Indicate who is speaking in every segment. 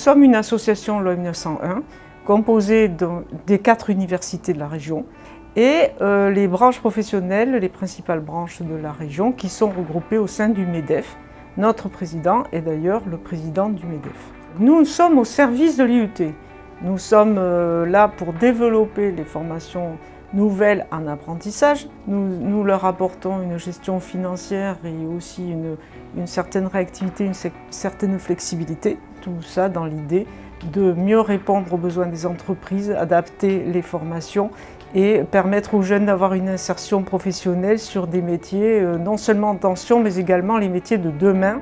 Speaker 1: sommes une association loi 1901 composée des 4 universités de la région et les branches professionnelles, les principales branches de la région qui sont regroupées au sein du MEDEF. Notre président est d'ailleurs le président du MEDEF. Nous sommes au service de l'IUT. Nous sommes là pour développer les formations nouvelles en apprentissage. Nous leur apportons une gestion financière et aussi une certaine réactivité, une certaine flexibilité. Tout ça dans l'idée de mieux répondre aux besoins des entreprises, adapter les formations et permettre aux jeunes d'avoir une insertion professionnelle sur des métiers non seulement en tension, mais également les métiers de demain.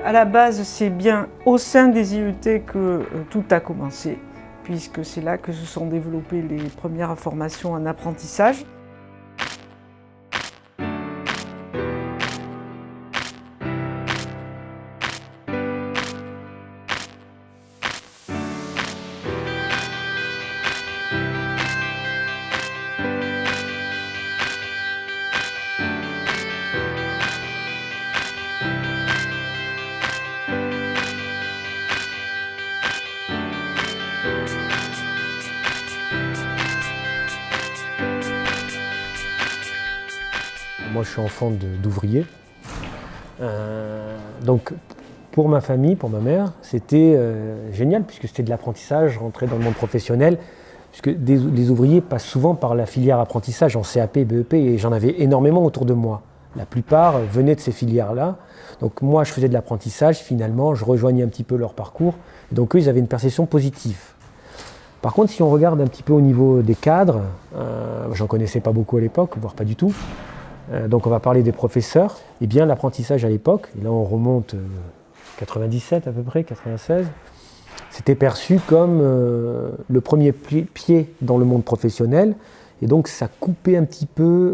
Speaker 1: À la base, c'est bien au sein des IUT que tout a commencé, puisque c'est là que se sont développées les premières formations en apprentissage.
Speaker 2: Moi, je suis enfant d'ouvrier. Donc, pour ma famille, pour ma mère, c'était génial puisque c'était de l'apprentissage, rentrer dans le monde professionnel. Puisque les ouvriers passent souvent par la filière apprentissage en CAP, BEP et j'en avais énormément autour de moi. La plupart venaient de ces filières-là. Donc, moi, je faisais de l'apprentissage. Finalement, je rejoignais un petit peu leur parcours. Donc, eux, ils avaient une perception positive. Par contre, si on regarde un petit peu au niveau des cadres, j'en connaissais pas beaucoup à l'époque, voire pas du tout. Donc on va parler des professeurs. Eh bien l'apprentissage à l'époque, et là on remonte 97 à peu près, 96, c'était perçu comme le premier pied dans le monde professionnel. Et donc ça coupait un petit peu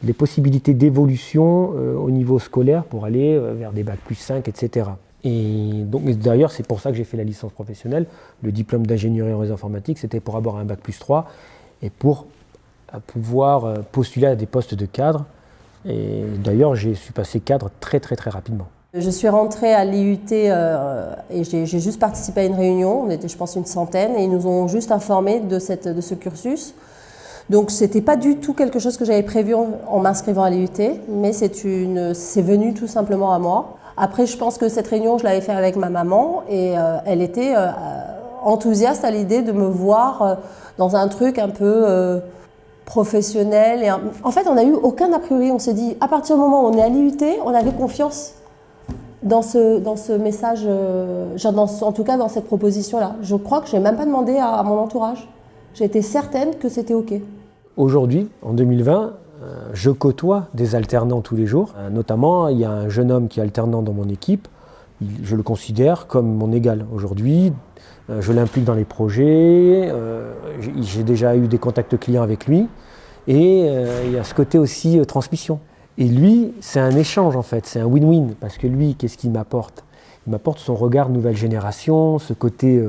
Speaker 2: les possibilités d'évolution au niveau scolaire pour aller vers des bacs plus 5, etc. Et donc d'ailleurs c'est pour ça que j'ai fait la licence professionnelle. Le diplôme d'ingénierie en réseau informatique, c'était pour avoir un bac plus 3 et pour pouvoir postuler à des postes de cadre. Et d'ailleurs, j'ai su passer cadre très rapidement.
Speaker 3: Je suis rentrée à l'IUT et j'ai juste participé à une réunion. On était, je pense, une centaine et ils nous ont juste informés de ce cursus. Donc, c'était pas du tout quelque chose que j'avais prévu en m'inscrivant à l'IUT, mais c'est venu tout simplement à moi. Après, je pense que cette réunion, je l'avais fait avec ma maman et elle était enthousiaste à l'idée de me voir dans un truc un peu professionnel. Et en fait, on n'a eu aucun a priori. On s'est dit, à partir du moment où on est à l'IUT, on avait confiance dans ce message, en tout cas dans cette proposition-là. Je crois que je n'ai même pas demandé à mon entourage. J'étais certaine que c'était OK.
Speaker 2: Aujourd'hui, en 2020, je côtoie des alternants tous les jours. Notamment, il y a un jeune homme qui est alternant dans mon équipe. Je le considère comme mon égal aujourd'hui. Je l'implique dans les projets, j'ai déjà eu des contacts clients avec lui et il y a ce côté aussi transmission. Et lui, c'est un échange en fait, c'est un win-win parce que lui, qu'est-ce qu'il m'apporte? Il m'apporte son regard nouvelle génération, ce côté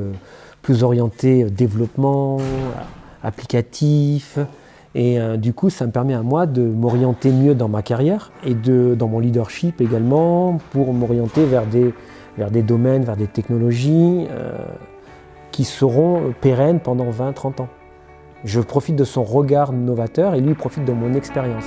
Speaker 2: plus orienté développement, applicatif et du coup, ça me permet à moi de m'orienter mieux dans ma carrière et dans mon leadership également pour m'orienter vers des domaines, vers des technologies qui seront pérennes pendant 20-30 ans. Je profite de son regard novateur et lui profite de mon expérience.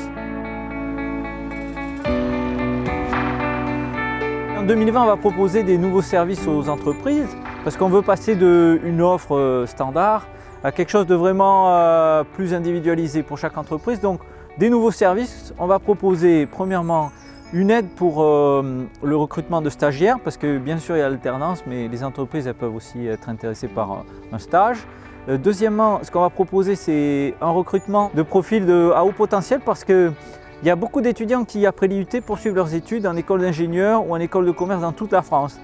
Speaker 4: En 2020, on va proposer des nouveaux services aux entreprises parce qu'on veut passer d'une offre standard à quelque chose de vraiment plus individualisé pour chaque entreprise. Donc, des nouveaux services, on va proposer premièrement une aide pour le recrutement de stagiaires, parce que bien sûr il y a l'alternance, mais les entreprises elles peuvent aussi être intéressées par un stage. Deuxièmement, ce qu'on va proposer, c'est un recrutement de profils à haut potentiel, parce qu'il y a beaucoup d'étudiants qui, après l'IUT, poursuivent leurs études en école d'ingénieur ou en école de commerce dans toute la France.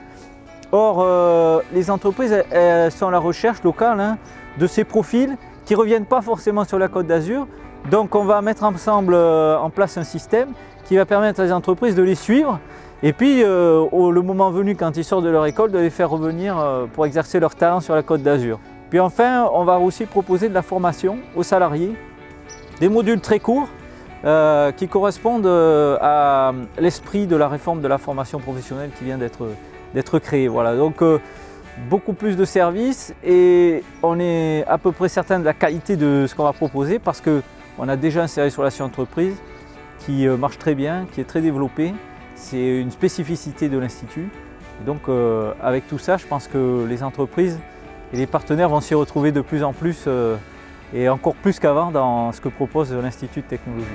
Speaker 4: Or, les entreprises elles sont à la recherche locale de ces profils qui ne reviennent pas forcément sur la Côte d'Azur. Donc on va mettre ensemble en place un système qui va permettre à les entreprises de les suivre et puis le moment venu quand ils sortent de leur école de les faire revenir pour exercer leur talent sur la Côte d'Azur. Puis enfin, on va aussi proposer de la formation aux salariés, des modules très courts qui correspondent à l'esprit de la réforme de la formation professionnelle qui vient d'être créée. Voilà. Donc beaucoup plus de services et on est à peu près certain de la qualité de ce qu'on va proposer parce qu'on a déjà un service relation entreprise qui marche très bien, qui est très développé. C'est une spécificité de l'Institut. Donc avec tout ça, je pense que les entreprises et les partenaires vont s'y retrouver de plus en plus et encore plus qu'avant dans ce que propose l'Institut de technologie.